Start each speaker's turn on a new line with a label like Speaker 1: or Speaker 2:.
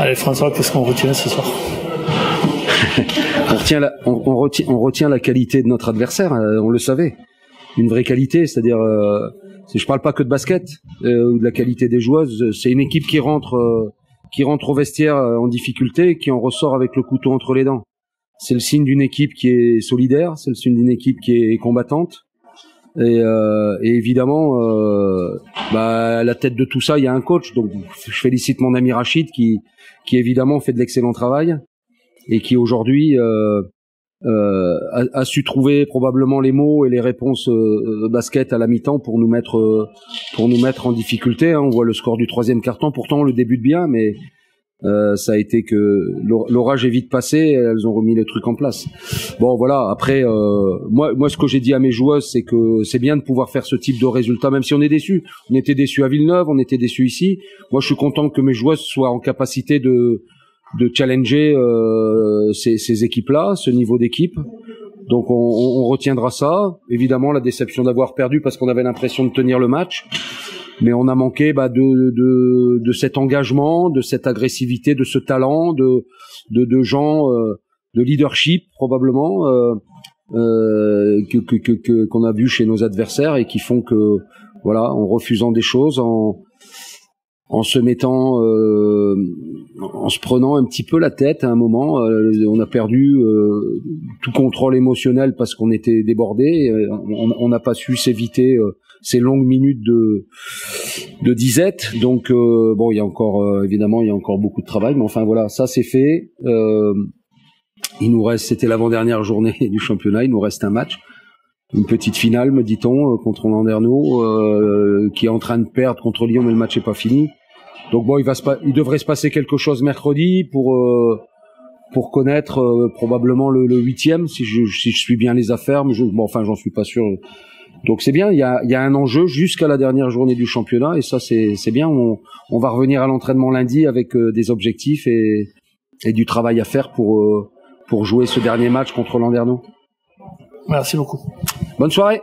Speaker 1: Allez François, qu'est-ce qu'on retient ce soir?
Speaker 2: On retient la qualité de notre adversaire, on le savait. Une vraie qualité, c'est-à-dire, je parle pas que de basket, ou de la qualité des joueuses, c'est une équipe qui rentre au vestiaire en difficulté, qui en ressort avec le couteau entre les dents. C'est le signe d'une équipe qui est solidaire, c'est le signe d'une équipe qui est combattante. Et évidemment, à la tête de tout ça, il y a un coach. Donc, je félicite mon ami Rachid qui évidemment fait de l'excellent travail et qui aujourd'hui a su trouver probablement les mots et les réponses basket à la mi-temps pour nous mettre en difficulté. Hein. On voit le score du troisième quart-temps. Pourtant, on le débute bien, mais ça a été que l'orage est vite passé, et elles ont remis les trucs en place. Bon voilà, après moi ce que j'ai dit à mes joueuses, c'est que c'est bien de pouvoir faire ce type de résultat, même si on est déçus. On était déçus à Villeneuve, on était déçus ici. Moi je suis content que mes joueuses soient en capacité de challenger ces équipes-là, ce niveau d'équipe. Donc on retiendra ça. Évidemment la déception d'avoir perdu parce qu'on avait l'impression de tenir le match. Mais on a manqué de cet engagement, de cette agressivité, de ce talent, de gens, de leadership probablement qu'on a vu chez nos adversaires et qui font que voilà, en refusant des choses, en se mettant, en se prenant un petit peu la tête à un moment, on a perdu tout contrôle émotionnel parce qu'on était débordé. On n'a pas su s'éviter ces longues minutes de disette. Donc bon, il y a encore évidemment il y a encore beaucoup de travail, mais enfin voilà, ça c'est fait. Il nous reste, c'était l'avant-dernière journée du championnat, il nous reste un match, une petite finale, me dit-on, contre Landerneau, qui est en train de perdre contre Lyon, mais le match est pas fini. Donc bon, il devrait se passer quelque chose mercredi pour connaître probablement le 8e, si je suis bien les affaires, mais j'en suis pas sûr. Donc c'est bien, il y a un enjeu jusqu'à la dernière journée du championnat, et ça c'est bien. On va revenir à l'entraînement lundi avec des objectifs et du travail à faire pour jouer ce dernier match contre Landerneau.
Speaker 1: Merci beaucoup.
Speaker 2: Bonne soirée.